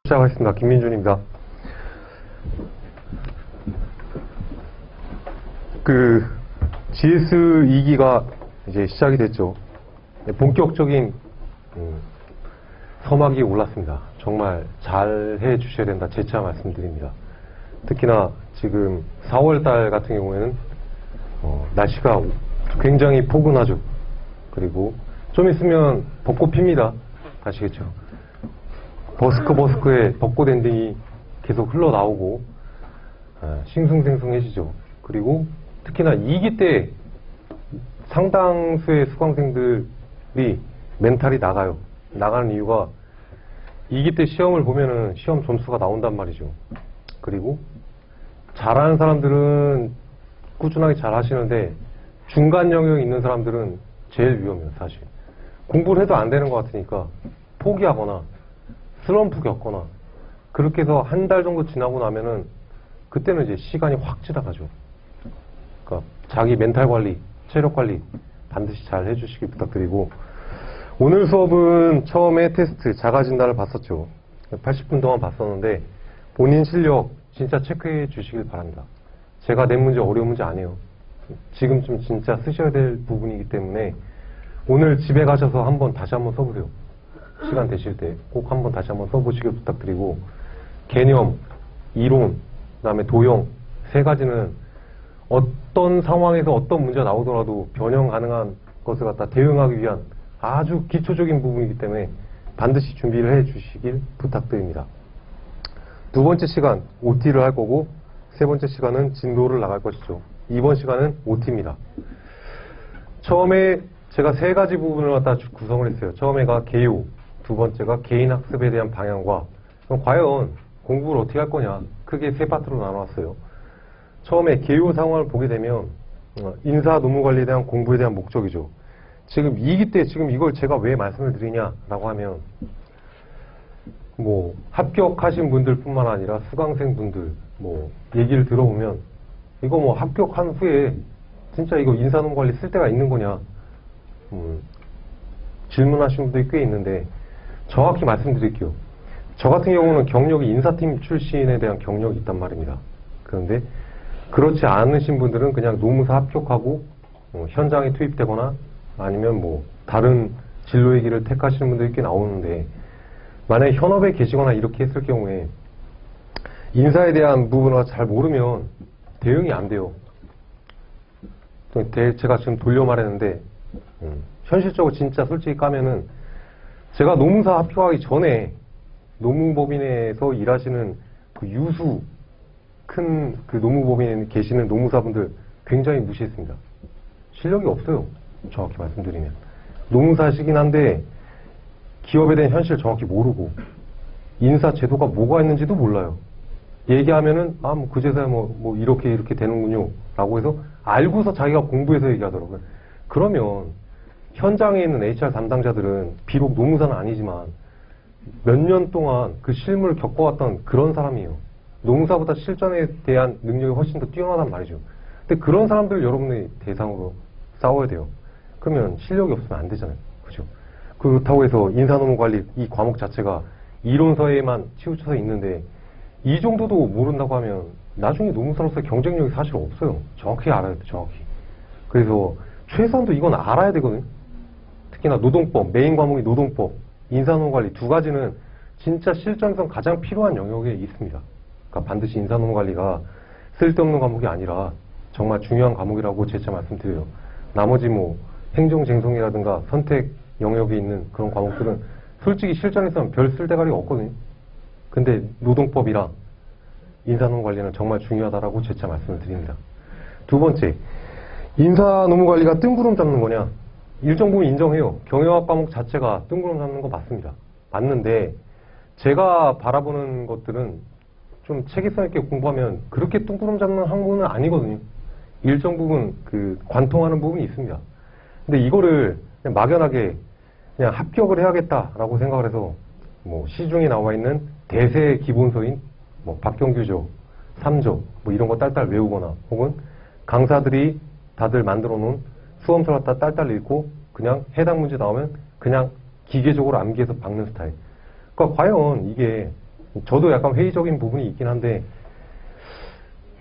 시작하겠습니다. 김민준입니다. GS 2기가 이제 시작이 됐죠. 본격적인 서막이 올랐습니다. 정말 잘 해 주셔야 된다. 재차 말씀드립니다. 특히나 지금 4월달 같은 경우에는 날씨가 굉장히 포근하죠. 그리고 좀 있으면 벚꽃 핍니다. 아시겠죠? 버스크에 벚꽃 엔딩이 계속 흘러나오고 싱숭생숭해지죠. 그리고 특히나 2기 때 상당수의 수강생들이 멘탈이 나가요. 나가는 이유가 2기 때 시험을 보면은 시험 점수가 나온단 말이죠. 그리고 잘하는 사람들은 꾸준하게 잘 하시는데 중간 영역에 있는 사람들은 제일 위험해요. 사실 공부를 해도 안 되는 것 같으니까 포기하거나 슬럼프 겪거나 그렇게 해서 한 달 정도 지나고 나면은 그때는 이제 시간이 확 지나가죠. 그러니까 자기 멘탈 관리, 체력 관리 반드시 잘 해주시길 부탁드리고, 오늘 수업은 처음에 테스트 자가 진단을 봤었죠. 80분 동안 봤었는데 본인 실력 진짜 체크해 주시길 바랍니다. 제가 낸 문제 어려운 문제 아니에요. 지금쯤 진짜 쓰셔야 될 부분이기 때문에 오늘 집에 가셔서 다시 한번 써보세요. 시간 되실 때 꼭 한번 다시 한번 써보시길 부탁드리고, 개념, 이론, 그 다음에 도형 세 가지는 어떤 상황에서 어떤 문제가 나오더라도 변형 가능한 것을 갖다 대응하기 위한 아주 기초적인 부분이기 때문에 반드시 준비를 해 주시길 부탁드립니다. 두 번째 시간 OT를 할 거고, 세 번째 시간은 진도를 나갈 것이죠. 이번 시간은 OT입니다. 처음에 제가 세 가지 부분을 갖다 구성을 했어요. 처음에가 개요, 두 번째가 개인 학습에 대한 방향과, 그럼 과연 공부를 어떻게 할 거냐, 크게 세 파트로 나눠왔어요. 처음에 개요 상황을 보게 되면 인사 노무 관리에 대한 공부에 대한 목적이죠. 지금 2기 때 지금 이걸 제가 왜 말씀을 드리냐라고 하면, 합격하신 분들 뿐만 아니라 수강생 분들 얘기를 들어보면, 이거 합격한 후에 진짜 이거 인사 노무 관리 쓸 데가 있는 거냐 질문하시는 분들이 꽤 있는데, 정확히 말씀드릴게요. 저 같은 경우는 경력이 인사팀 출신에 대한 경력이 있단 말입니다. 그런데 그렇지 않으신 분들은 그냥 노무사 합격하고 현장에 투입되거나 아니면 다른 진로의 길을 택하시는 분들이 꽤 나오는데, 만약에 현업에 계시거나 이렇게 했을 경우에 인사에 대한 부분을 잘 모르면 대응이 안 돼요. 제가 지금 돌려 말했는데 현실적으로 진짜 솔직히 까면은, 제가 노무사 합격하기 전에 노무법인에서 일하시는 그 유수 큰 그 노무법인에 계시는 노무사분들 굉장히 무시했습니다. 실력이 없어요. 정확히 말씀드리면. 노무사시긴 한데 기업에 대한 현실 정확히 모르고 인사 제도가 뭐가 있는지도 몰라요. 얘기하면은 그제서야 이렇게 되는군요 라고 해서 알고서 자기가 공부해서 얘기하더라고요. 그러면 현장에 있는 HR 담당자들은 비록 노무사는 아니지만 몇 년 동안 그 실무를 겪어왔던 그런 사람이에요. 노무사보다 실전에 대한 능력이 훨씬 더 뛰어나단 말이죠. 근데 그런 사람들을 여러분의 대상으로 싸워야 돼요. 그러면 실력이 없으면 안 되잖아요. 그죠? 그렇다고 해서 인사노무관리 이 과목 자체가 이론서에만 치우쳐서 있는데 이 정도도 모른다고 하면 나중에 노무사로서의 경쟁력이 사실 없어요. 정확히 알아야 돼. 정확히. 그래서 최소한도 이건 알아야 되거든요. 특히나 노동법, 메인 과목이 노동법, 인사노무관리 두 가지는 진짜 실전에서 가장 필요한 영역에 있습니다. 그러니까 반드시 인사노무관리가 쓸데없는 과목이 아니라 정말 중요한 과목이라고 재차 말씀드려요. 나머지 행정쟁송이라든가 선택 영역에 있는 그런 과목들은 솔직히 실전에서는 별 쓸데가리가 없거든요. 근데 노동법이랑 인사노무관리는 정말 중요하다라고 재차 말씀을 드립니다. 두 번째, 인사노무관리가 뜬구름 잡는 거냐? 일정 부분 인정해요. 경영학 과목 자체가 뜬구름 잡는 거 맞습니다. 맞는데 제가 바라보는 것들은 좀 체계성 있게 공부하면 그렇게 뜬구름 잡는 학문은 아니거든요. 일정 부분 관통하는 부분이 있습니다. 근데 이거를 그냥 막연하게 그냥 합격을 해야겠다라고 생각을 해서 시중에 나와 있는 대세 기본서인 박경규조, 3조 이런 거 딸딸 외우거나, 혹은 강사들이 다들 만들어 놓은 수험서를 갖다 딸딸 읽고 그냥 해당 문제 나오면 그냥 기계적으로 암기해서 박는 스타일. 그러니까 과연 이게 저도 약간 회의적인 부분이 있긴 한데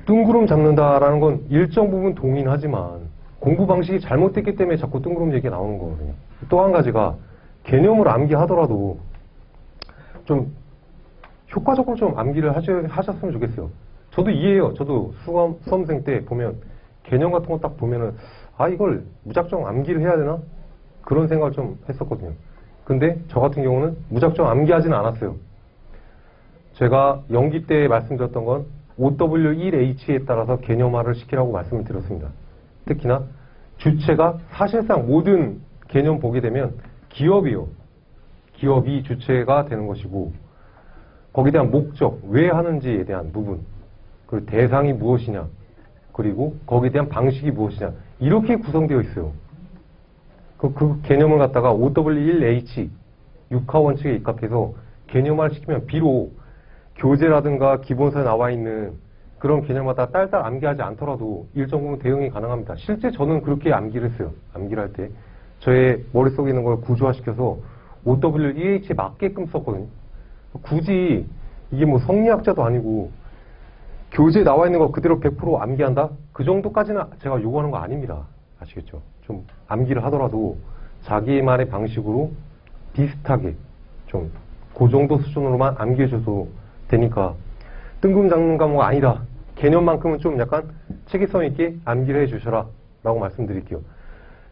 뜬구름 잡는다라는 건 일정 부분 동의하지만 공부 방식이 잘못됐기 때문에 자꾸 뜬구름 얘기가 나오는 거거든요. 또 한 가지가 개념을 암기하더라도 좀 효과적으로 좀 암기를 하셨으면 좋겠어요. 저도 이해해요. 저도 수험생 때 보면 개념 같은 거 딱 보면은 아 이걸 무작정 암기를 해야 되나? 그런 생각을 좀 했었거든요. 근데 저 같은 경우는 무작정 암기하지는 않았어요. 제가 연기 때 말씀드렸던 건 OW1H에 따라서 개념화를 시키라고 말씀을 드렸습니다. 특히나 주체가 사실상 모든 개념 보게 되면 기업이요. 기업이 주체가 되는 것이고 거기에 대한 목적, 왜 하는지에 대한 부분, 그리고 대상이 무엇이냐, 그리고 거기에 대한 방식이 무엇이냐 이렇게 구성되어 있어요. 그 개념을 갖다가 OW1H 육하 원칙에 입각해서 개념화를 시키면 비록 교재라든가 기본서에 나와 있는 그런 개념마다 딸딸 암기하지 않더라도 일정 부분 대응이 가능합니다. 실제 저는 그렇게 암기를 했어요. 암기를 할 때 저의 머릿속에 있는 걸 구조화시켜서 OW1H에 맞게끔 썼거든요. 굳이 이게 뭐 성리학자도 아니고 교재에 나와 있는 거 그대로 100% 암기한다? 그 정도까지는 제가 요구하는 거 아닙니다. 아시겠죠? 좀 암기를 하더라도 자기만의 방식으로 비슷하게 좀 그 정도 수준으로만 암기해줘도 되니까 뜬금 잡는 과목 아니다. 개념만큼은 좀 약간 체계성 있게 암기를 해주셔라 라고 말씀드릴게요.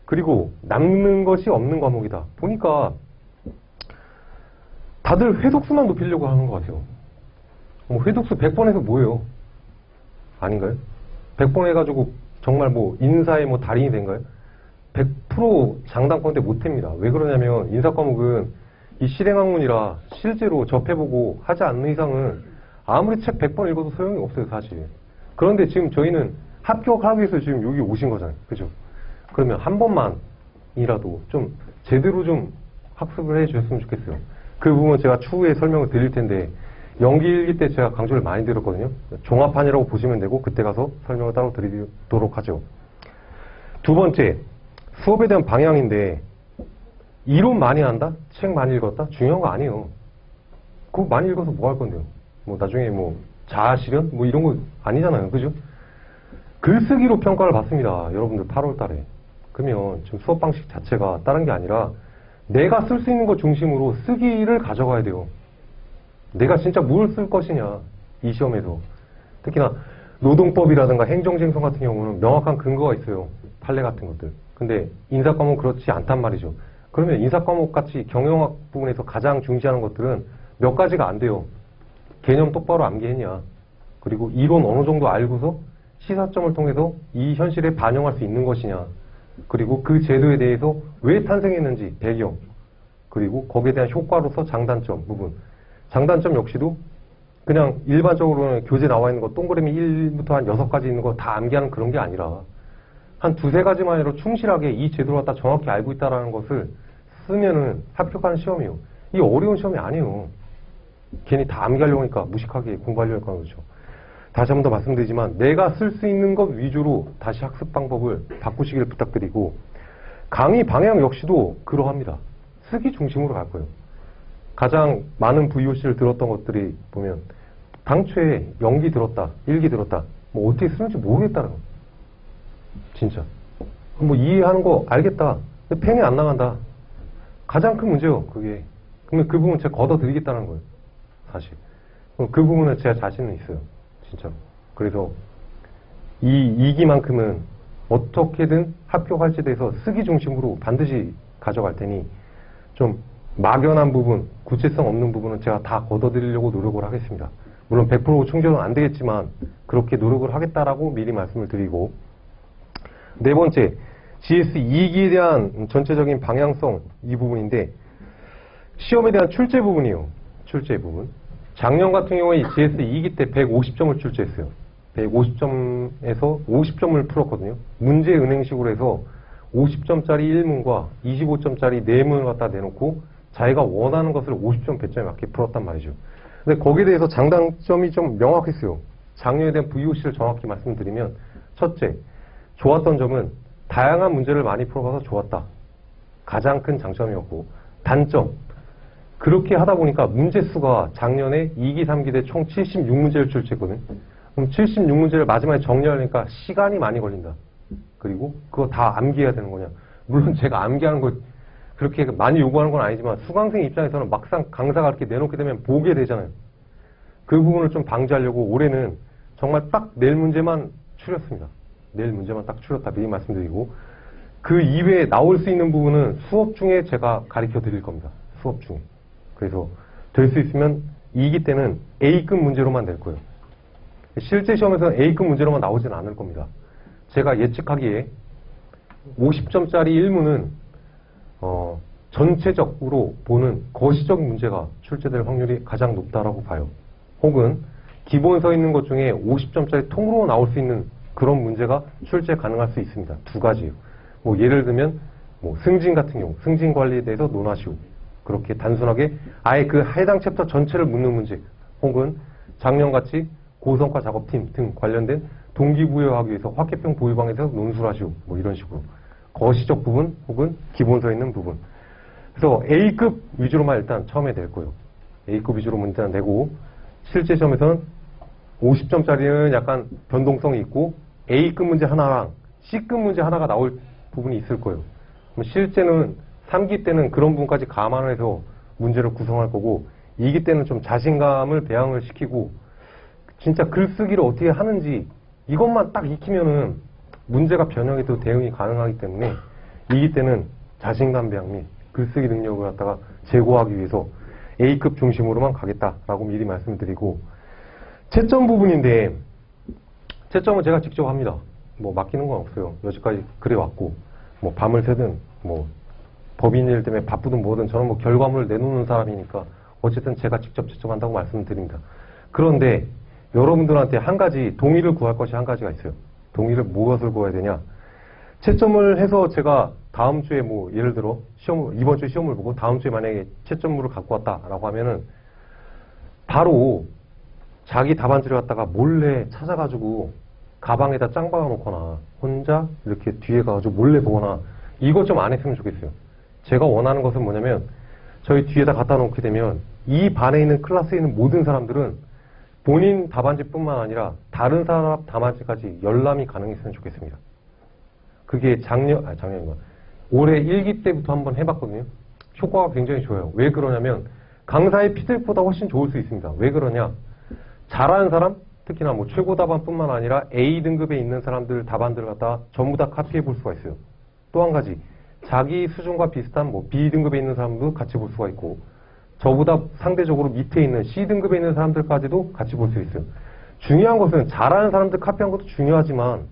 그리고 남는 것이 없는 과목이다. 보니까 다들 회독수만 높이려고 하는 것 같아요. 뭐 회독수 100번 해서 뭐예요? 아닌가요? 100번 해가지고 정말 뭐 인사의 뭐 달인이 된가요? 100% 장담컨대 못합니다. 왜 그러냐면 인사 과목은 이 실행학문이라 실제로 접해보고 하지 않는 이상은 아무리 책 100번 읽어도 소용이 없어요, 사실. 그런데 지금 저희는 합격하기 위해서 지금 여기 오신 거잖아요. 그죠? 그러면 한 번만이라도 좀 제대로 좀 학습을 해 주셨으면 좋겠어요. 그 부분 제가 추후에 설명을 드릴 텐데 연기 일기 때 제가 강조를 많이 드렸거든요. 종합판이라고 보시면 되고 그때 가서 설명을 따로 드리도록 하죠. 두 번째, 수업에 대한 방향인데 이론 많이 한다? 책 많이 읽었다? 중요한 거 아니에요. 그거 많이 읽어서 뭐 할 건데요? 뭐 나중에 뭐 자아실현? 뭐 이런 거 아니잖아요. 그죠? 글쓰기로 평가를 받습니다. 여러분들 8월 달에. 그러면 지금 수업 방식 자체가 다른 게 아니라 내가 쓸 수 있는 것 중심으로 쓰기를 가져가야 돼요. 내가 진짜 뭘 쓸 것이냐. 이 시험에서. 특히나 노동법이라든가 행정쟁성 같은 경우는 명확한 근거가 있어요. 판례 같은 것들. 근데 인사 과목은 그렇지 않단 말이죠. 그러면 인사 과목 같이 경영학 부분에서 가장 중시하는 것들은 몇 가지가 안 돼요. 개념 똑바로 암기했냐. 그리고 이론 어느 정도 알고서 시사점을 통해서 이 현실에 반영할 수 있는 것이냐. 그리고 그 제도에 대해서 왜 탄생했는지 배경. 그리고 거기에 대한 효과로서 장단점 부분. 장단점 역시도 그냥 일반적으로는 교재 나와 있는 거 동그라미 1부터 한 6가지 있는 거 다 암기하는 그런 게 아니라 한 2~3가지만으로 충실하게 이 제도를 갖다 정확히 알고 있다는 것을 쓰면은 합격하는 시험이에요. 이 어려운 시험이 아니에요. 괜히 다 암기하려고 하니까 무식하게 공부하려고 하는 거죠. 다시 한 번 더 말씀드리지만 내가 쓸 수 있는 것 위주로 다시 학습 방법을 바꾸시길 부탁드리고 강의 방향 역시도 그러합니다. 쓰기 중심으로 갈 거예요. 가장 많은 VOC를 들었던 것들이 보면 당초에 연기 들었다, 일기 들었다, 뭐 어떻게 쓰는지 모르겠다는 거. 진짜. 뭐 이해하는 거 알겠다. 근데 펜이 안 나간다. 가장 큰 문제요, 그게. 그러면 그 부분 제가 걷어드리겠다는 거예요. 사실. 그 부분은 제가 자신은 있어요. 진짜로. 그래서 이 2기만큼은 어떻게든 합격할지에 대해서 쓰기 중심으로 반드시 가져갈 테니 좀 막연한 부분, 구체성 없는 부분은 제가 다 걷어드리려고 노력을 하겠습니다. 물론 100% 충족은 안 되겠지만 그렇게 노력을 하겠다라고 미리 말씀을 드리고 네 번째, GS 2기에 대한 전체적인 방향성 이 부분인데 시험에 대한 출제 부분이에요. 출제 부분. 작년 같은 경우에 GS 2기 때 150점을 출제했어요. 150점에서 50점을 풀었거든요. 문제 은행식으로 해서 50점짜리 1문과 25점짜리 4문을 갖다 내놓고 자기가 원하는 것을 50점 배점에 맞게 풀었단 말이죠. 근데 거기에 대해서 장단점이 좀 명확했어요. 작년에 대한 VOC를 정확히 말씀드리면 첫째, 좋았던 점은 다양한 문제를 많이 풀어가서 좋았다. 가장 큰 장점이었고 단점, 그렇게 하다 보니까 문제 수가 작년에 2기, 3기 대 총 76문제를 출제했거든. 그럼 76문제를 마지막에 정리하려니까 시간이 많이 걸린다. 그리고 그거 다 암기해야 되는 거냐. 물론 제가 암기하는 거 그렇게 많이 요구하는 건 아니지만 수강생 입장에서는 막상 강사가 이렇게 내놓게 되면 보게 되잖아요. 그 부분을 좀 방지하려고 올해는 정말 딱 내일 문제만 추렸습니다. 내일 문제만 딱 추렸다 미리 말씀드리고, 그 이외에 나올 수 있는 부분은 수업 중에 제가 가르쳐 드릴 겁니다. 수업 중에. 그래서 될 수 있으면 2기 때는 A급 문제로만 낼 거예요. 실제 시험에서는 A급 문제로만 나오지는 않을 겁니다. 제가 예측하기에 50점짜리 1문은 전체적으로 보는 거시적 문제가 출제될 확률이 가장 높다라고 봐요. 혹은 기본 서 있는 것 중에 50점짜리 통으로 나올 수 있는 그런 문제가 출제 가능할 수 있습니다. 두 가지예요. 뭐 예를 들면 뭐 승진 같은 경우, 승진 관리에 대해서 논하시오. 그렇게 단순하게 아예 그 해당 챕터 전체를 묻는 문제, 혹은 작년같이 고성과 작업팀 등 관련된 동기부여하기 위해서 화폐평 보유방에 대해서 논술을 하시오. 뭐 이런 식으로. 거시적 부분 혹은 기본서 있는 부분. 그래서 A급 위주로만 일단 처음에 낼 거예요. A급 위주로 문제 내고, 실제 시험에서는 50점짜리는 약간 변동성이 있고 A급 문제 하나랑 C급 문제 하나가 나올 부분이 있을 거예요. 그럼 실제는 3기 때는 그런 부분까지 감안을 해서 문제를 구성할 거고, 2기 때는 좀 자신감을 배양을 시키고 진짜 글쓰기를 어떻게 하는지 이것만 딱 익히면은 문제가 변형해도 대응이 가능하기 때문에 2기 때는 자신감 배양 및 글쓰기 능력을 갖다가 제고하기 위해서 A급 중심으로만 가겠다라고 미리 말씀드리고, 채점 부분인데 채점은 제가 직접 합니다. 뭐 맡기는 건 없어요. 여지까지 그래왔고, 뭐 밤을 새든 뭐 법인 일 때문에 바쁘든 뭐든 저는 뭐 결과물을 내놓는 사람이니까 어쨌든 제가 직접 채점한다고 말씀드립니다. 그런데 여러분들한테 한 가지 동의를 구할 것이 한 가지가 있어요. 동의를 무엇을 구해야 되냐? 채점을 해서 제가 다음 주에 뭐 예를 들어 이번 주에 시험을 보고 다음 주에 만약에 채점물을 갖고 왔다라고 하면은 바로 자기 답안지를 갖다가 몰래 찾아가지고 가방에다 짱 박아 놓거나 혼자 이렇게 뒤에 가가지고 몰래 보거나 이것 좀 안 했으면 좋겠어요. 제가 원하는 것은 뭐냐면 저희 뒤에다 갖다 놓게 되면 이 반에 있는 클래스에 있는 모든 사람들은 본인 답안지뿐만 아니라 다른 사람 답안지까지 열람이 가능했으면 좋겠습니다. 그게 작년인가 올해 1기 때부터 한번 해봤거든요. 효과가 굉장히 좋아요. 왜 그러냐면 강사의 피드백보다 훨씬 좋을 수 있습니다. 왜 그러냐? 잘하는 사람, 특히나 뭐 최고 답안뿐만 아니라 A 등급에 있는 사람들 답안들을 갖다 전부 다 카피해 볼 수가 있어요. 또 한 가지, 자기 수준과 비슷한 뭐 B 등급에 있는 사람도 같이 볼 수가 있고, 저보다 상대적으로 밑에 있는 C 등급에 있는 사람들까지도 같이 볼 수 있어요. 중요한 것은 잘하는 사람들 카피한 것도 중요하지만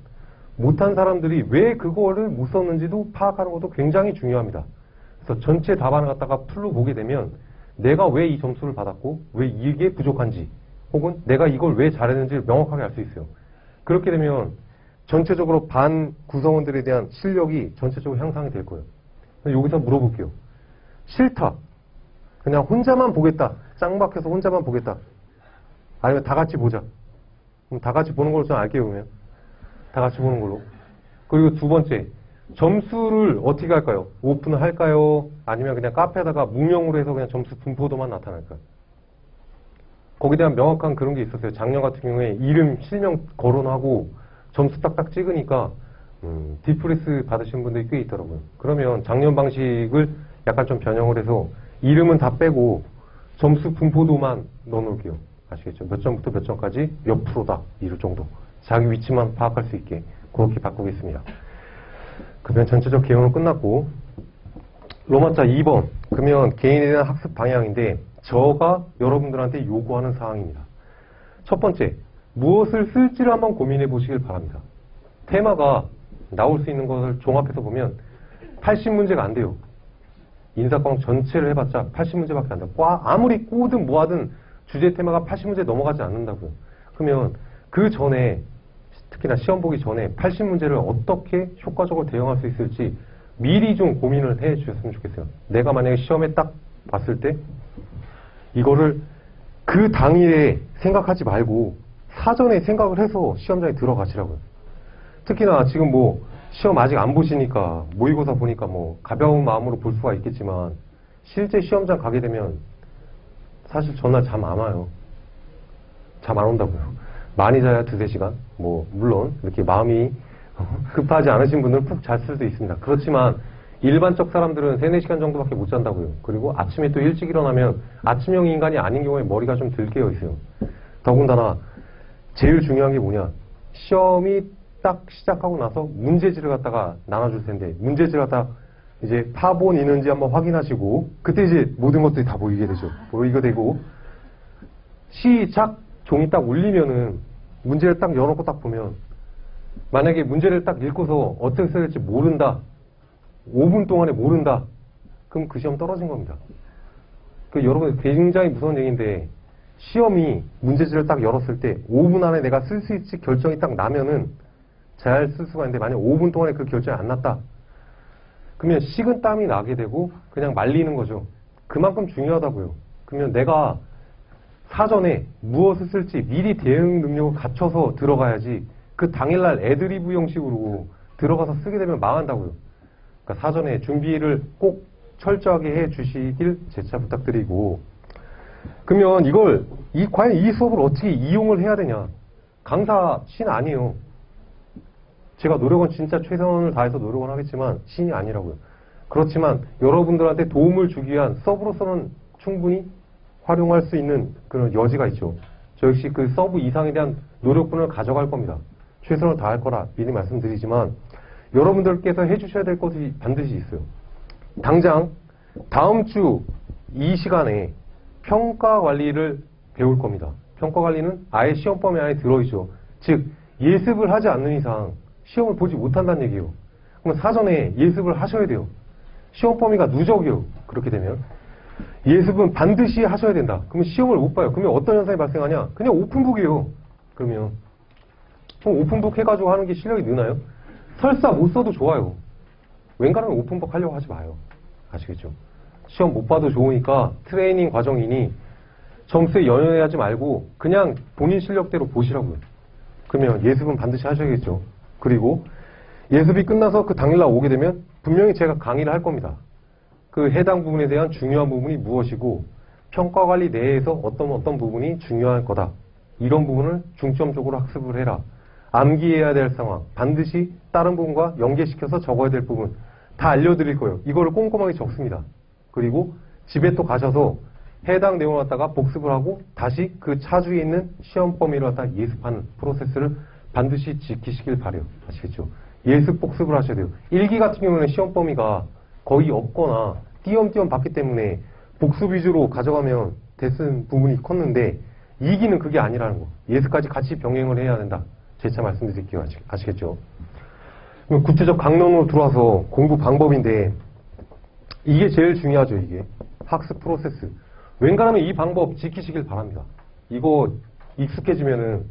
못한 사람들이 왜 그거를 못 썼는지도 파악하는 것도 굉장히 중요합니다. 그래서 전체 답안을 갖다가 풀로 보게 되면 내가 왜 이 점수를 받았고 왜 이게 부족한지, 혹은 내가 이걸 왜 잘했는지를 명확하게 알 수 있어요. 그렇게 되면 전체적으로 반 구성원들에 대한 실력이 전체적으로 향상이 될 거예요. 여기서 물어볼게요. 싫다. 그냥 혼자만 보겠다. 짱 박혀서 혼자만 보겠다. 아니면 다 같이 보자. 그럼 다 같이 보는 걸로 좀 알게요, 그러면. 다 같이 보는 걸로. 그리고 두 번째, 점수를 어떻게 할까요? 오픈을 할까요? 아니면 그냥 카페에다가 무명으로 해서 그냥 점수 분포도만 나타날까요? 거기에 대한 명확한 그런 게 있었어요. 작년 같은 경우에 이름, 실명 거론하고 점수 딱딱 찍으니까 디프레스 받으신 분들이 꽤 있더라고요. 그러면 작년 방식을 약간 좀 변형을 해서 이름은 다 빼고 점수 분포도만 넣어놓을게요. 아시겠죠? 몇 점부터 몇 점까지 몇 프로다 이럴 정도. 자기 위치만 파악할 수 있게 그렇게 바꾸겠습니다. 그러면 전체적 개요는 끝났고, 로마자 2번. 그러면 개인에 대한 학습 방향인데 저가 여러분들한테 요구하는 사항입니다. 첫 번째, 무엇을 쓸지를 한번 고민해 보시길 바랍니다. 테마가 나올 수 있는 것을 종합해서 보면 80문제가 안 돼요. 인사과목 전체를 해봤자 80문제밖에 안 돼요. 아무리 꼬든 뭐하든 주제 테마가 80문제 넘어가지 않는다고요. 그러면 그 전에, 특히나 시험 보기 전에 80문제를 어떻게 효과적으로 대응할 수 있을지 미리 좀 고민을 해 주셨으면 좋겠어요. 내가 만약에 시험에 딱 봤을 때 이거를 그 당일에 생각하지 말고 사전에 생각을 해서 시험장에 들어가시라고요. 특히나 지금 뭐 시험 아직 안 보시니까 모의고사 보니까 뭐 가벼운 마음으로 볼 수가 있겠지만 실제 시험장 가게 되면 사실 전날 잠 안 와요. 잠 안 온다고요. 많이 자야 2-3시간. 뭐 물론 이렇게 마음이 급하지 않으신 분들은 푹 잘 수도 있습니다. 그렇지만 일반적 사람들은 3-4시간 정도밖에 못 잔다고요. 그리고 아침에 또 일찍 일어나면 아침형 인간이 아닌 경우에 머리가 좀 덜 깨어 있어요. 더군다나 제일 중요한 게 뭐냐. 시험이 딱 시작하고 나서 문제지를 갖다가 나눠줄 텐데 문제지를 갖다가 이제 파본 있는지 한번 확인하시고 그때 이제 모든 것들이 다 보이게 되죠. 보이게 되고 시작 종이 딱 울리면은 문제를 딱 열어놓고 딱 보면 만약에 문제를 딱 읽고서 어떻게 써야 될지 모른다. 5분 동안에 모른다. 그럼 그 시험 떨어진 겁니다. 그 여러분 굉장히 무서운 얘기인데 시험이 문제지를 딱 열었을 때 5분 안에 내가 쓸 수 있지 결정이 딱 나면은 잘 쓸 수가 있는데 만약 5분 동안에 그 결정이 안 났다. 그러면 식은땀이 나게 되고 그냥 말리는 거죠. 그만큼 중요하다고요. 그러면 내가 사전에 무엇을 쓸지 미리 대응 능력을 갖춰서 들어가야지 그 당일날 애드리브 형식으로 들어가서 쓰게 되면 망한다고요. 그러니까 사전에 준비를 꼭 철저하게 해 주시길 재차 부탁드리고 그러면 과연 이 수업을 어떻게 이용을 해야 되냐. 강사 신 아니에요. 제가 노력은 진짜 최선을 다해서 노력은 하겠지만 신이 아니라고요. 그렇지만 여러분들한테 도움을 주기 위한 서브로서는 충분히 활용할 수 있는 그런 여지가 있죠. 저 역시 그 서브 이상에 대한 노력분을 가져갈 겁니다. 최선을 다할 거라 미리 말씀드리지만 여러분들께서 해주셔야 될 것이 반드시 있어요. 당장 다음 주 이 시간에 평가관리를 배울 겁니다. 평가관리는 아예 시험 범위 안에 들어있죠. 즉 예습을 하지 않는 이상 시험을 보지 못한다는 얘기예요. 그럼 사전에 예습을 하셔야 돼요. 시험 범위가 누적이요. 그렇게 되면 예습은 반드시 하셔야 된다. 그러면 시험을 못 봐요. 그러면 어떤 현상이 발생하냐? 그냥 오픈북이에요. 그럼 오픈북 해가지고 하는 게 실력이 느나요? 설사 못 써도 좋아요. 웬간하면 오픈북 하려고 하지 마요. 아시겠죠? 시험 못 봐도 좋으니까 트레이닝 과정이니 점수에 연연하지 말고 그냥 본인 실력대로 보시라고요. 그러면 예습은 반드시 하셔야겠죠. 그리고 예습이 끝나서 그 당일날 오게 되면 분명히 제가 강의를 할 겁니다. 그 해당 부분에 대한 중요한 부분이 무엇이고 평가관리 내에서 어떤 부분이 중요할 거다. 이런 부분을 중점적으로 학습을 해라. 암기해야 될 상황, 반드시 다른 부분과 연계시켜서 적어야 될 부분 다 알려드릴 거예요. 이거를 꼼꼼하게 적습니다. 그리고 집에 또 가셔서 해당 내용을 갖다가 복습을 하고 다시 그 차주에 있는 시험 범위를 갖다가 예습하는 프로세스를 반드시 지키시길 바래요. 아시겠죠? 예습 복습을 하셔야 돼요. 1기 같은 경우는 시험 범위가 거의 없거나 띄엄띄엄 봤기 때문에 복습 위주로 가져가면 됐은 부분이 컸는데 2기는 그게 아니라는 거. 예습까지 같이 병행을 해야 된다. 재차 말씀드릴게요. 아시겠죠? 그럼 구체적 강론으로 들어와서 공부 방법인데 이게 제일 중요하죠. 이게 학습 프로세스. 웬간하면 이 방법 지키시길 바랍니다. 이거 익숙해지면은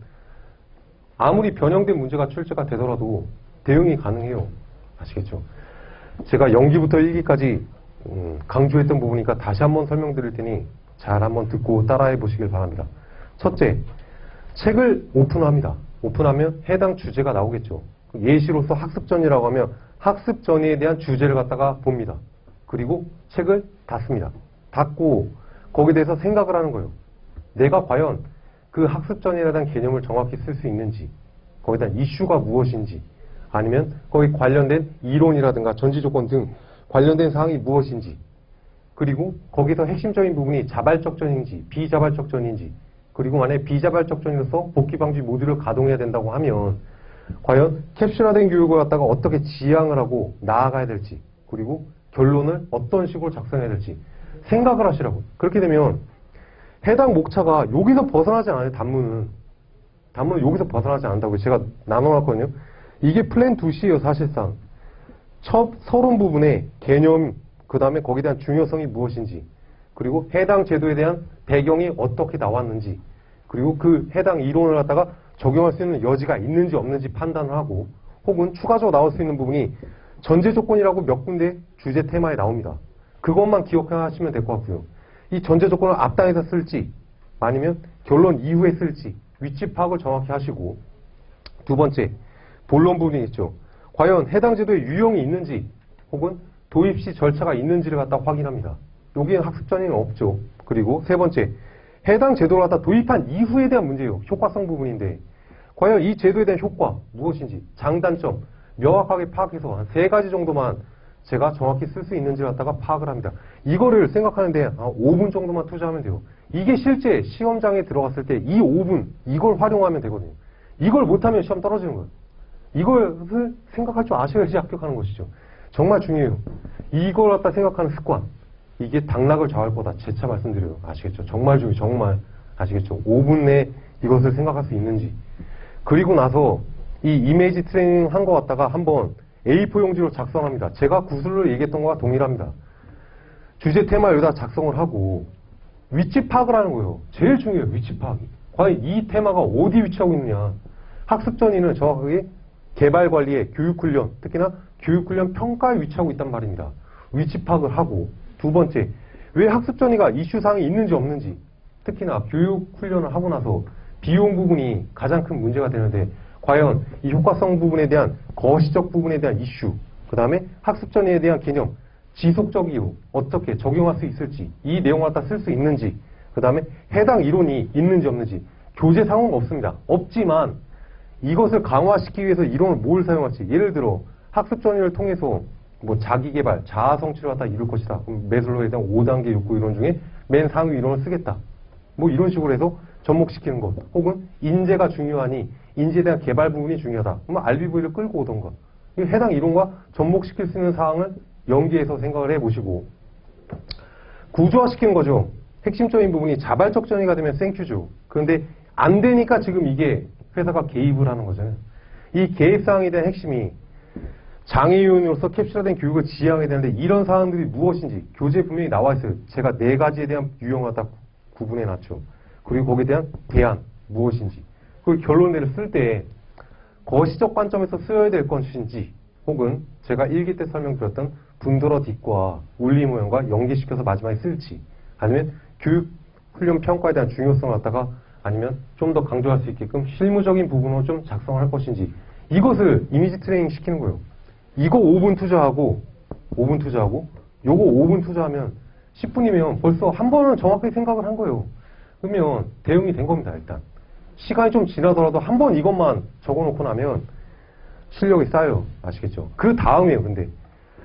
아무리 변형된 문제가 출제가 되더라도 대응이 가능해요. 아시겠죠? 제가 연기부터 1기까지 강조했던 부분이니까 다시 한번 설명드릴 테니 잘 한번 듣고 따라해 보시길 바랍니다. 첫째, 책을 오픈합니다. 오픈하면 해당 주제가 나오겠죠. 예시로서 학습전이라고 하면 학습전에 대한 주제를 갖다가 봅니다. 그리고 책을 닫습니다. 닫고 거기에 대해서 생각을 하는 거예요. 내가 과연 그 학습전에 대한 개념을 정확히 쓸 수 있는지, 거기에 대한 이슈가 무엇인지, 아니면 거기 관련된 이론이라든가 전지조건 등 관련된 사항이 무엇인지, 그리고 거기서 핵심적인 부분이 자발적 전인지 비자발적 전인지, 그리고 만약에 비자발적 전이로서 복귀방지 모듈을 가동해야 된다고 하면 과연 캡슐화된 교육을 갖다가 어떻게 지향을 하고 나아가야 될지, 그리고 결론을 어떤 식으로 작성해야 될지 생각을 하시라고. 그렇게 되면 해당 목차가 여기서 벗어나지 않아요. 단문은 여기서 벗어나지 않는다고 제가 나눠놨거든요. 이게 플랜 2C예요. 사실상 첫 서론 부분의 개념, 그 다음에 거기에 대한 중요성이 무엇인지, 그리고 해당 제도에 대한 배경이 어떻게 나왔는지, 그리고 그 해당 이론을 갖다가 적용할 수 있는 여지가 있는지 없는지 판단을 하고, 혹은 추가적으로 나올 수 있는 부분이 전제 조건이라고 몇 군데 주제 테마에 나옵니다. 그것만 기억하시면 될 것 같고요. 이 전제 조건을 앞단에서 쓸지 아니면 결론 이후에 쓸지 위치 파악을 정확히 하시고, 두 번째, 본론 부분이 있죠. 과연 해당 제도에 유형이 있는지 혹은 도입 시 절차가 있는지를 갖다 확인합니다. 여기엔 학습전에는 없죠. 그리고 세 번째, 해당 제도를 갖다 도입한 이후에 대한 문제예요. 효과성 부분인데 과연 이 제도에 대한 효과 무엇인지 장단점 명확하게 파악해서 한 3가지 정도만 제가 정확히 쓸 수 있는지를 갖다가 파악을 합니다. 이거를 생각하는데 한 5분 정도만 투자하면 돼요. 이게 실제 시험장에 들어갔을 때 이 5분 이걸 활용하면 되거든요. 이걸 못하면 시험 떨어지는 거예요. 이것을 생각할 줄 아셔야지 합격하는 것이죠. 정말 중요해요. 이걸 갖다 생각하는 습관. 이게 당락을 좌우할 거다. 재차 말씀드려요. 아시겠죠? 정말 중요해요. 정말. 아시겠죠? 5분 내에 이것을 생각할 수 있는지. 그리고 나서 이 이미지 트레이닝 한 거 갖다가 한번 A4 용지로 작성합니다. 제가 구슬로 얘기했던 거와 동일합니다. 주제 테마 여기다 작성을 하고 위치 파악을 하는 거예요. 제일 중요해요. 위치 파악이. 과연 이 테마가 어디 위치하고 있느냐. 학습 전이는 정확하게 개발관리의 교육훈련, 특히나 교육훈련 평가에 위치하고 있단 말입니다. 위치 파악을 하고 두 번째, 왜 학습 전이가 이슈사항이 있는지 없는지 특히나 교육훈련을 하고 나서 비용 부분이 가장 큰 문제가 되는데 과연 이 효과성 부분에 대한 거시적 부분에 대한 이슈, 그 다음에 학습 전이에 대한 개념, 지속적이요 어떻게 적용할 수 있을지, 이 내용을 갖다 쓸 수 있는지, 그 다음에 해당 이론이 있는지 없는지. 교재 상호가 없습니다. 없지만 이것을 강화시키기 위해서 이론을 뭘 사용할지. 예를 들어 학습 전이를 통해서 뭐 자기개발, 자아 성취를 갖다 이룰 것이다. 그럼 메슬로우에 대한 5단계 욕구 이론 중에 맨 상위 이론을 쓰겠다. 뭐 이런 식으로 해서 접목시키는 것. 혹은 인재가 중요하니 인재에 대한 개발 부분이 중요하다. 그러면 RBV를 끌고 오던가. 해당 이론과 접목시킬 수 있는 사항을 연계해서 생각을 해보시고 구조화시키는 거죠. 핵심적인 부분이 자발적 전이가 되면 생큐죠. 그런데 안 되니까 지금 이게 회사가 개입을 하는 거잖아요. 이 개입사항에 대한 핵심이 장애인으로서 캡슐화된 교육을 지향해야 되는데 이런 사항들이 무엇인지 교재에 분명히 나와 있어요. 제가 4가지에 대한 유형을 다 구분해 놨죠. 그리고 거기에 대한 대안 무엇인지, 그리고 결론을 쓸 때 거시적 관점에서 쓰여야 될 것인지, 혹은 제가 일기 때 설명드렸던 분더러 뒷과 울리 모형과 연계시켜서 마지막에 쓸지, 아니면 교육 훈련 평가에 대한 중요성을 갖다가 아니면 좀 더 강조할 수 있게끔 실무적인 부분으로 좀 작성을 할 것인지, 이것을 이미지 트레이닝 시키는 거예요. 이거 5분 투자하고 요거 5분 투자하면 10분이면 벌써 한 번은 정확하게 생각을 한 거예요. 그러면 대응이 된 겁니다. 일단 시간이 좀 지나더라도 한 번 이것만 적어놓고 나면 실력이 쌓여요. 아시겠죠? 그 다음에요. 근데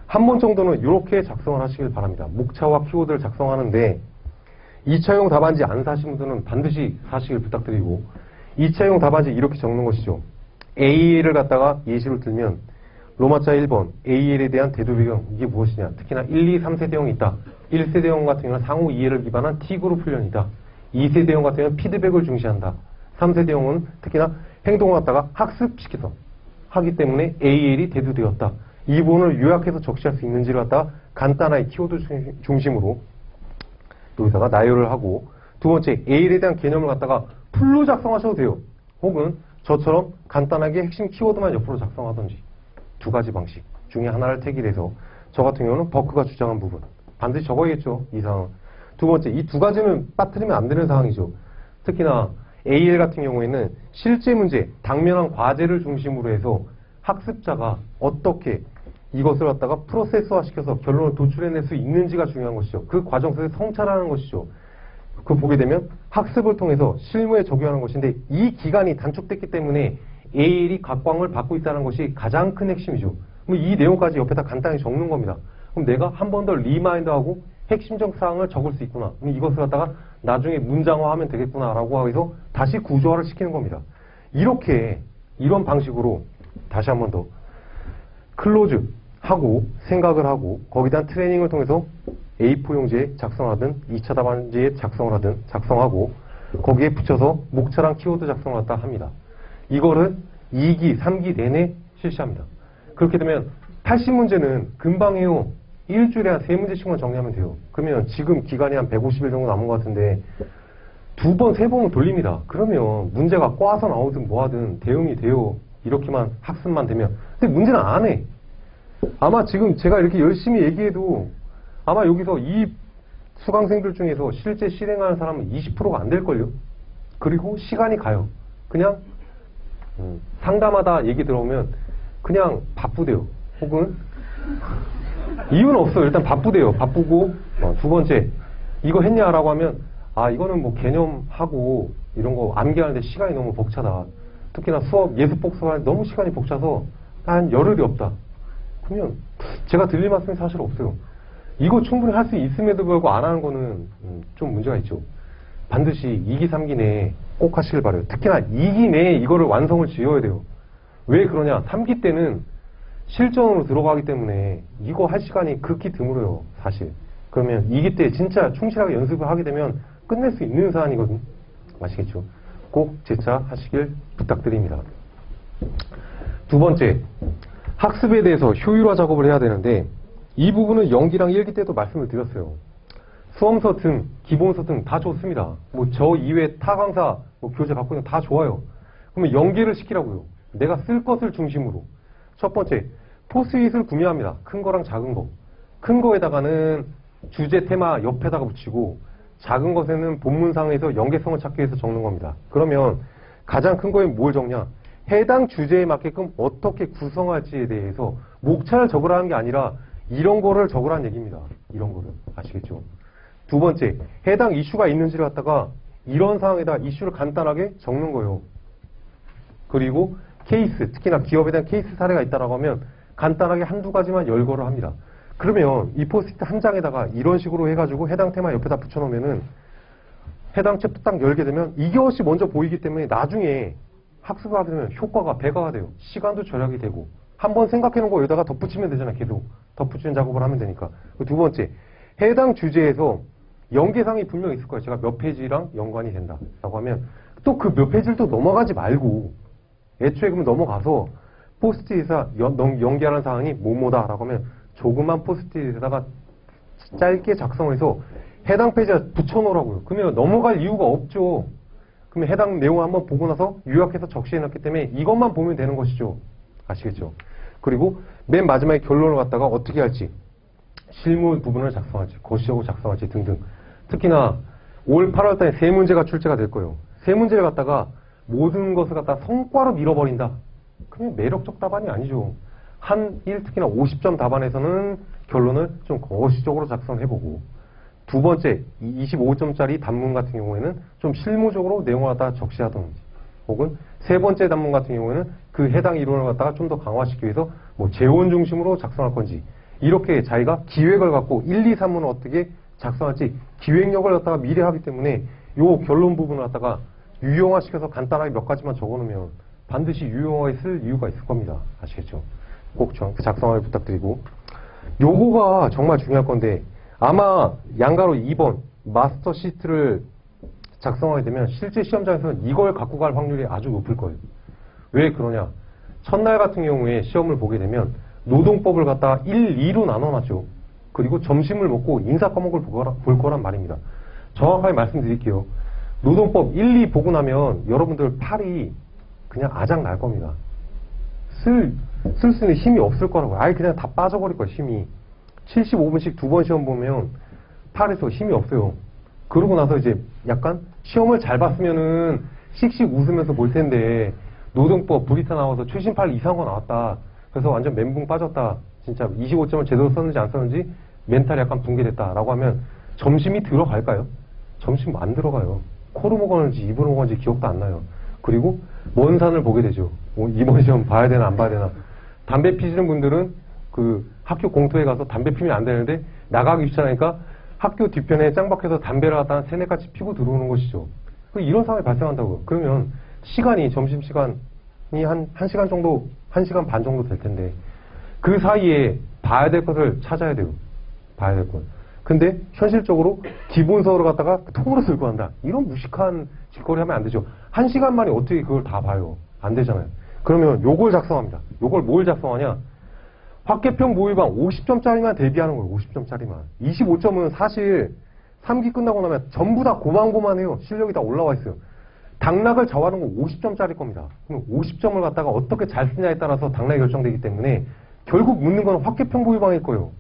한 번 정도는 이렇게 작성을 하시길 바랍니다. 목차와 키워드를 작성하는데 2차용 답안지 안 사신 분들은 반드시 사시길 부탁드리고, 2차용 답안지 이렇게 적는 것이죠. AEL을 갖다가 예시로 들면 로마자 1번 AEL에 대한 대두 배경, 이게 무엇이냐. 특히나 1, 2, 3세대형이 있다. 1세대형 같은 경우는 상호 이해를 기반한 T그룹 훈련이다. 2세대형 같은 경우는 피드백을 중시한다. 3세대형은 특히나 행동을 갖다가 학습시켜서 하기 때문에 AEL이 대두되었다. 이 부분을 요약해서 적시할 수 있는지를 갖다가 간단하게 키워드 중심으로 여기다가 나열을 하고, 두 번째 AEL에 대한 개념을 갖다가 풀로 작성하셔도 돼요. 혹은 저처럼 간단하게 핵심 키워드만 옆으로 작성하든지, 2가지 방식 중에 하나를 택일해서, 저 같은 경우는 버크가 주장한 부분 반드시 적어야겠죠. 이 상황. 두 번째, 이 2가지는 빠뜨리면 안 되는 상황이죠. 특히나 AEL 같은 경우에는 실제 문제, 당면한 과제를 중심으로 해서 학습자가 어떻게 이것을 갖다가 프로세스화 시켜서 결론을 도출해낼 수 있는지가 중요한 것이죠. 그 과정 속에 성찰하는 것이죠. 그 보게 되면 학습을 통해서 실무에 적용하는 것인데, 이 기간이 단축됐기 때문에 AEL이 각광을 받고 있다는 것이 가장 큰 핵심이죠. 그럼 이 내용까지 옆에다 간단히 적는 겁니다. 그럼 내가 한 번 더 리마인드하고 핵심적 사항을 적을 수 있구나. 그럼 이것을 갖다가 나중에 문장화하면 되겠구나라고 해서 다시 구조화를 시키는 겁니다. 이런 방식으로 다시 한 번 더 클로즈 하고 생각을 하고 거기에 대한 트레이닝을 통해서 A4 용지에 작성하든 2차 답안지에 작성을 하든 작성하고 거기에 붙여서 목차랑 키워드 작성을 갖다 합니다. 이거를 2기, 3기 내내 실시합니다. 그렇게 되면 80문제는 금방 해요. 일주일에 한 3문제씩만 정리하면 돼요. 그러면 지금 기간이 한 150일 정도 남은 것 같은데 2번, 3번을 돌립니다. 그러면 문제가 꽈서 나오든 뭐하든 대응이 돼요. 이렇게만 학습만 되면. 근데 문제는 안 해. 아마 지금 제가 이렇게 열심히 얘기해도 아마 여기서 이 수강생들 중에서 실제 실행하는 사람은 20%가 안 될걸요. 그리고 시간이 가요. 그냥 상담하다 얘기 들어오면 그냥 바쁘대요. 혹은 이유는 없어요. 일단 바쁘대요. 바쁘고 두 번째 이거 했냐라고 하면 아, 이거는 뭐 개념하고 이런 거 암기하는데 시간이 너무 벅차다. 특히나 수업, 예습 복습하는데 너무 시간이 벅차서 난 열흘이 없다. 그러면 제가 드릴 말씀이 사실 없어요. 이거 충분히 할 수 있음에도 불구하고 안 하는 거는 좀 문제가 있죠. 반드시 2기, 3기 내에 꼭 하시길 바라요. 특히나 2기 내에 이거를 완성을 지어야 돼요. 왜 그러냐? 3기 때는 실전으로 들어가기 때문에 이거 할 시간이 극히 드물어요, 사실. 그러면 2기 때 진짜 충실하게 연습을 하게 되면 끝낼 수 있는 사안이거든. 아시겠죠? 꼭 재차 하시길 부탁드립니다. 두 번째, 학습에 대해서 효율화 작업을 해야 되는데 이 부분은 연기랑 1기 때도 말씀을 드렸어요. 수험서 등, 기본서 등 다 좋습니다. 뭐 저 이외 타 강사 뭐 교재 갖고 있는 거 다 좋아요. 그러면 연기를 시키라고요. 내가 쓸 것을 중심으로. 첫 번째, 포스잇을 구매합니다. 큰 거랑 작은 거. 큰 거에다가는 주제 테마 옆에다가 붙이고 작은 것에는 본문상에서 연계성을 찾기 위해서 적는 겁니다. 그러면 가장 큰 거에 뭘 적냐? 해당 주제에 맞게끔 어떻게 구성할지에 대해서 목차를 적으라는 게 아니라 이런 거를 적으라는 얘기입니다. 이런 거를. 아시겠죠? 두 번째, 해당 이슈가 있는지를 갖다가 이런 상황에다 이슈를 간단하게 적는 거예요. 그리고 케이스, 특히나 기업에 대한 케이스 사례가 있다라고 하면 간단하게 한두 가지만 열거를 합니다. 그러면 이 포스트잇 한 장에다가 이런 식으로 해가지고 해당 테마 옆에다 붙여놓으면은 해당 챕터 딱 열게 되면 이것이 먼저 보이기 때문에 나중에 학습을 하게 되면 효과가 배가가 돼요. 시간도 절약이 되고 한번 생각해놓은 거 여기다가 덧붙이면 되잖아요. 계속 덧붙이는 작업을 하면 되니까. 두 번째, 해당 주제에서 연계상이 분명히 있을 거예요. 제가 몇 페이지랑 연관이 된다라고 하면 또 그 몇 페이지를 또 넘어가지 말고 애초에 그러면 넘어가서 포스트잇에서 연계하는 사항이 뭐뭐다라고 하면 조그만 포스트잇에다가 짧게 작성해서 해당 페이지에 붙여놓으라고요. 그러면 넘어갈 이유가 없죠. 그러면 해당 내용을 한번 보고 나서 요약해서 적시해놨기 때문에 이것만 보면 되는 것이죠. 아시겠죠? 그리고 맨 마지막에 결론을 갖다가 어떻게 할지, 실무 부분을 작성할지, 거시적으로 작성할지 등등. 특히나 올 8월달에 세 문제가 출제가 될 거예요. 세 문제를 갖다가 모든 것을 갖다가 성과로 밀어버린다. 그냥 매력적 답안이 아니죠. 특히나 50점 답안에서는 결론을 좀 거시적으로 작성해보고, 두 번째 25점짜리 단문 같은 경우에는 좀 실무적으로 내용을 갖다가 적시하던지, 혹은 세 번째 단문 같은 경우에는 그 해당 이론을 갖다가 좀 더 강화시키기 위해서 뭐 재원 중심으로 작성할 건지, 이렇게 자기가 기획을 갖고 1, 2, 3문을 어떻게 작성할지 기획력을 갖다가 미리 하기 때문에 요 결론 부분을 갖다가 유형화시켜서 간단하게 몇 가지만 적어놓으면 반드시 유형화에 쓸 이유가 있을 겁니다. 아시겠죠? 꼭 작성을 부탁드리고, 요거가 정말 중요할 건데 아마 양가로 2번 마스터 시트를 작성하게 되면 실제 시험장에서는 이걸 갖고 갈 확률이 아주 높을 거예요. 왜 그러냐? 첫날 같은 경우에 시험을 보게 되면 노동법을 갖다가 1, 2로 나눠놨죠. 그리고 점심을 먹고 인사 과목을 볼 거란 말입니다. 정확하게 말씀드릴게요. 노동법 1, 2 보고 나면 여러분들 팔이 그냥 아작 날 겁니다. 쓸 수 있는 힘이 없을 거라고요. 아예 그냥 다 빠져버릴 거예요, 힘이. 75분씩 두 번 시험 보면 팔에서 힘이 없어요. 그러고 나서 이제 약간 시험을 잘 봤으면은 씩씩 웃으면서 볼 텐데 노동법 브리타 나와서 최신 팔 이상한 거 나왔다. 그래서 완전 멘붕 빠졌다. 진짜 25점을 제대로 썼는지 안 썼는지 멘탈이 약간 붕괴됐다라고 하면 점심이 들어갈까요? 점심 안 들어가요. 코로 먹었는지 입으로 먹었는지 기억도 안 나요. 그리고 먼 산을 보게 되죠. 이번 시험 봐야 되나 안 봐야 되나. 담배 피시는 분들은 그 학교 공터에 가서 담배 피면 안 되는데 나가기 귀찮으니까 학교 뒤편에 짱박해서 담배를 갖다 한 세네 가지 피고 들어오는 것이죠. 이런 상황이 발생한다고요. 그러면 시간이 점심시간이 한 1시간 정도, 1시간 반 정도 될 텐데 그 사이에 봐야 될 것을 찾아야 돼요. 봐야 될 것. 근데 현실적으로 기본서를 갖다가 통으로 들고 한다. 이런 무식한 짓거리 하면 안 되죠. 1시간 만에 어떻게 그걸 다 봐요. 안 되잖아요. 그러면 요걸 작성합니다. 요걸 뭘 작성하냐? 확계평 모의방 50점짜리만 대비하는 거예요. 50점짜리만. 25점은 사실 3기 끝나고 나면 전부 다 고만고만해요. 실력이 다 올라와 있어요. 당락을 좌우하는 건 50점짜리 겁니다. 그럼 50점을 갖다가 어떻게 잘 쓰냐에 따라서 당락이 결정되기 때문에 결국 묻는 건 확계평 모의방일 거예요.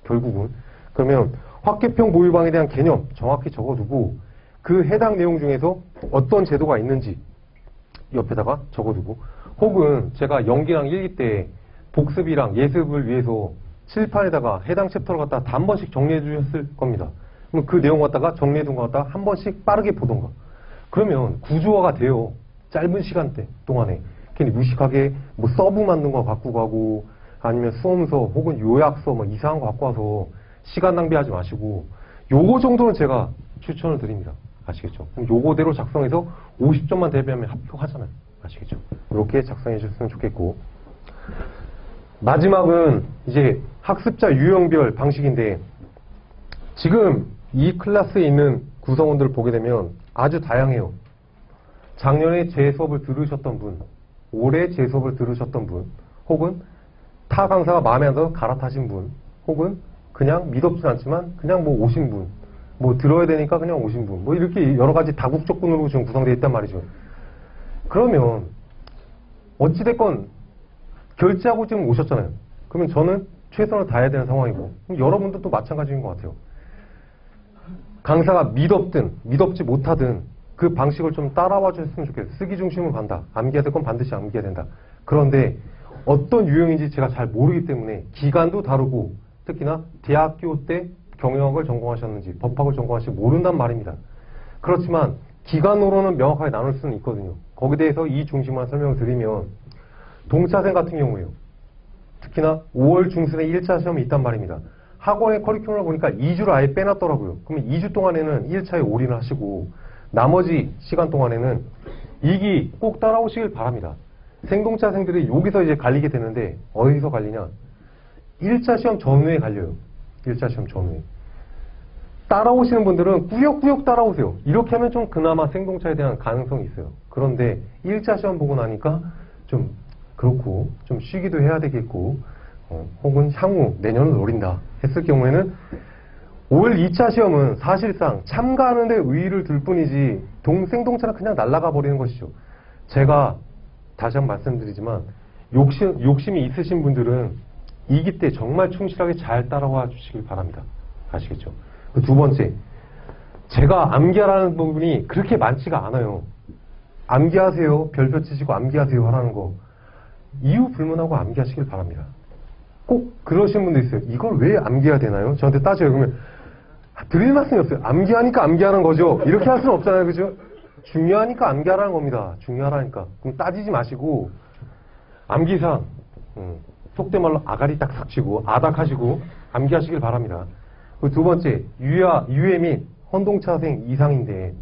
결국은. 그러면 확계평 모의방에 대한 개념 정확히 적어두고 그 해당 내용 중에서 어떤 제도가 있는지 옆에다가 적어두고, 혹은 제가 연기랑 일기 때 복습이랑 예습을 위해서 칠판에다가 해당 챕터를 갖다 한 번씩 정리해 주셨을 겁니다. 그럼 그 내용 갖다가 정리해둔 거 갖다가 한 번씩 빠르게 보던가. 그러면 구조화가 돼요. 짧은 시간대 동안에. 괜히 무식하게 뭐 서브 만든 거 갖고 가고 아니면 수험서 혹은 요약서 뭐 이상한 거 갖고 와서 시간 낭비하지 마시고 요거 정도는 제가 추천을 드립니다. 아시겠죠? 그럼 요거대로 작성해서 50점만 대비하면 합격하잖아요. 아시겠죠? 이렇게 작성해 주셨으면 좋겠고 마지막은 이제 학습자 유형별 방식인데 지금 이 클래스에 있는 구성원들을 보게 되면 아주 다양해요. 작년에 제 수업을 들으셨던 분, 올해 제 수업을 들으셨던 분, 혹은 타 강사가 마음에 안 들어서 갈아타신 분, 혹은 그냥 믿었진 않지만 그냥 뭐 오신 분, 뭐 들어야 되니까 그냥 오신 분, 뭐 이렇게 여러 가지 다국적군으로 지금 구성되어 있단 말이죠. 그러면 어찌됐건 결제하고 지금 오셨잖아요. 그러면 저는 최선을 다해야 되는 상황이고 여러분들도 마찬가지인 것 같아요. 강사가 믿었든 믿었지 못하든 그 방식을 좀 따라와 주셨으면 좋겠어요. 쓰기 중심으로 간다. 암기해야 될 건 반드시 암기해야 된다. 그런데 어떤 유형인지 제가 잘 모르기 때문에 기간도 다르고 특히나 대학교 때 경영학을 전공하셨는지 법학을 전공하실지 모른단 말입니다. 그렇지만 기간으로는 명확하게 나눌 수는 있거든요. 거기에 대해서 이 중심만 설명을 드리면 동차생 같은 경우에요. 특히나 5월 중순에 1차 시험이 있단 말입니다. 학원의 커리큘럼을 보니까 2주를 아예 빼놨더라고요. 그러면 2주 동안에는 1차에 올인을 하시고 나머지 시간 동안에는 2기 꼭 따라오시길 바랍니다. 생동차생들이 여기서 이제 갈리게 되는데 어디서 갈리냐? 1차 시험 전후에 갈려요. 1차 시험 전후에. 따라오시는 분들은 꾸역꾸역 따라오세요. 이렇게 하면 좀 그나마 생동차에 대한 가능성이 있어요. 그런데 1차 시험 보고 나니까 좀 그렇고 좀 쉬기도 해야 되겠고 혹은 향후 내년을 노린다 했을 경우에는 올 2차 시험은 사실상 참가하는 데 의의를 둘 뿐이지 생동차는 그냥 날아가 버리는 것이죠. 제가 다시 한번 말씀드리지만 욕심이 있으신 분들은 2기 때 정말 충실하게 잘 따라와 주시길 바랍니다. 아시겠죠? 그 두 번째, 제가 암기하라는 부분이 그렇게 많지가 않아요. 암기하세요. 별표 치시고 암기하세요 하라는 거. 이유 불문하고 암기하시길 바랍니다. 꼭 그러신 분도 있어요. 이걸 왜 암기해야 되나요? 저한테 따져요. 그러면 드릴 말씀이 없어요. 암기하니까 암기하는 거죠. 이렇게 할 수는 없잖아요. 그죠? 중요하니까 암기하라는 겁니다. 중요하라니까. 그럼 따지지 마시고 암기상 속된 말로 아가리 딱 삭치고 아닥하시고 암기하시길 바랍니다. 그 두 번째, 유예 및 헌동차생 이상인데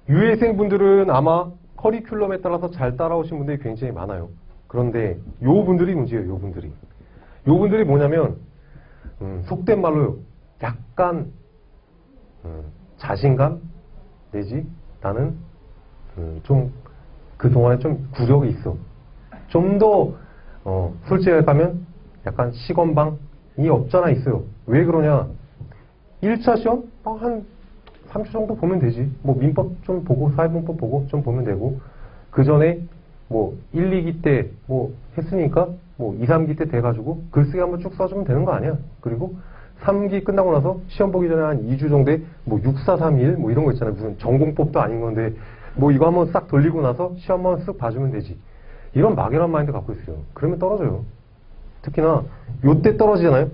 유예생 분들은 아마 커리큘럼에 따라서 잘 따라오신 분들이 굉장히 많아요. 그런데 요 분들이 문제예요. 요 분들이 뭐냐면 속된 말로 약간 자신감 내지 나는 좀 그동안에 좀 구력이 있어. 좀 더 솔직하게 하면 약간 시건방이 없잖아 있어요. 왜 그러냐? 1차 시험 한 3주 정도 보면 되지. 뭐 민법 좀 보고 사회문법 보고 좀 보면 되고 그 전에 뭐 1, 2기 때 뭐 했으니까 뭐 2, 3기 때 돼가지고 글쓰기 한번 쭉 써주면 되는 거 아니야. 그리고 3기 끝나고 나서 시험 보기 전에 한 2주 정도에 뭐 6, 4, 3, 1 뭐 이런 거 있잖아요. 무슨 전공법도 아닌 건데 뭐 이거 한번 싹 돌리고 나서 시험 한번 쓱 봐주면 되지. 이런 막연한 마인드 갖고 있어요. 그러면 떨어져요. 특히나 요때 떨어지잖아요.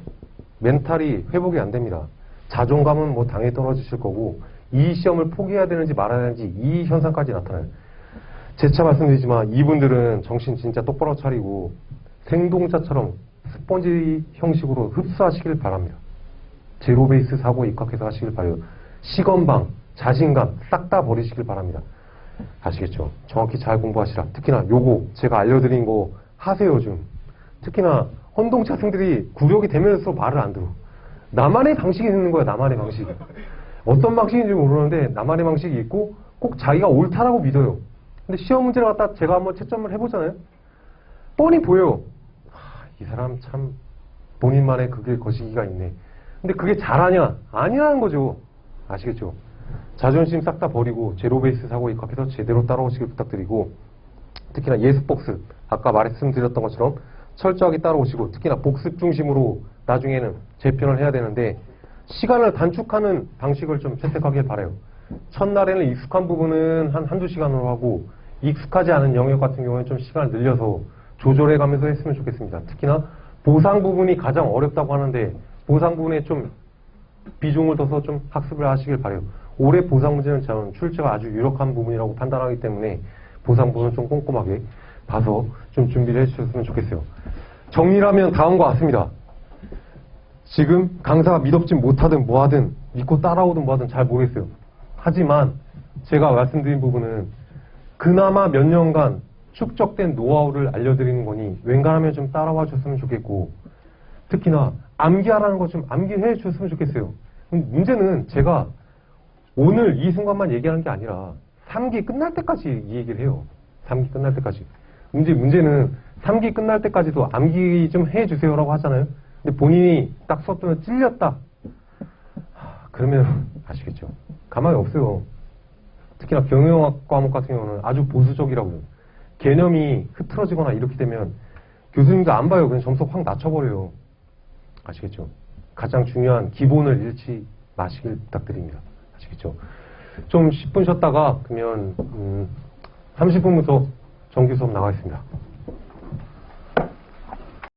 멘탈이 회복이 안 됩니다. 자존감은 뭐 당연히 떨어지실 거고 이 시험을 포기해야 되는지 말아야 되는지 이 현상까지 나타나요. 재차 말씀드리지만 이분들은 정신 진짜 똑바로 차리고 생동차처럼 스펀지 형식으로 흡수하시길 바랍니다. 제로 베이스 사고에 입각해서 하시길 바라요. 시건방, 자신감 싹 다 버리시길 바랍니다. 아시겠죠? 정확히 잘 공부하시라. 특히나 요거 제가 알려드린 거 하세요 좀. 특히나 헌동차생들이 구력이 되면서 말을 안 들어. 나만의 방식이 있는 거야. 나만의 방식. 어떤 방식인지 모르는데 나만의 방식이 있고 꼭 자기가 옳다라고 믿어요. 근데 시험 문제를 갖다 제가 한번 채점을 해보잖아요. 뻔히 보여요. 이 사람 참 본인만의 그게 거시기가 있네. 근데 그게 잘하냐? 아니라는 거죠. 아시겠죠? 자존심 싹 다 버리고 제로베이스 사고에 입각해서 제대로 따라오시길 부탁드리고 특히나 예습복습 아까 말씀드렸던 것처럼 철저하게 따라오시고 특히나 복습 중심으로 나중에는 재편을 해야 되는데 시간을 단축하는 방식을 좀 채택하길 바라요. 첫날에는 익숙한 부분은 한두 시간으로 하고 익숙하지 않은 영역 같은 경우에는 좀 시간을 늘려서 조절해 가면서 했으면 좋겠습니다. 특히나 보상 부분이 가장 어렵다고 하는데 보상 부분에 좀 비중을 둬서 좀 학습을 하시길 바래요. 올해 보상 문제는 저는 출제가 아주 유력한 부분이라고 판단하기 때문에 보상 부분은 좀 꼼꼼하게 봐서 좀 준비를 해주셨으면 좋겠어요. 정리하면 다음과 같습니다. 지금 강사가 믿업진 못하든 뭐하든 믿고 따라오든 뭐하든 잘 모르겠어요. 하지만 제가 말씀드린 부분은 그나마 몇 년간 축적된 노하우를 알려드리는 거니 웬간하면 좀 따라와 줬으면 좋겠고, 특히나 암기하라는 거 좀 암기해 줬으면 좋겠어요. 문제는 제가 오늘 이 순간만 얘기하는 게 아니라 3기 끝날 때까지 이 얘기를 해요. 3기 끝날 때까지. 문제는 3기 끝날 때까지도 암기 좀 해주세요라고 하잖아요. 근데 본인이 딱 수업 때문에 찔렸다. 그러면 아시겠죠. 가망이 없어요. 특히나 경영학 과목 같은 경우는 아주 보수적이라고요. 개념이 흐트러지거나 이렇게 되면 교수님도 안 봐요. 그냥 점수 확 낮춰버려요. 아시겠죠. 가장 중요한 기본을 잃지 마시길 부탁드립니다. 아시겠죠. 좀 10분 쉬었다가 그러면 30분부터 정규 수업 나가겠습니다.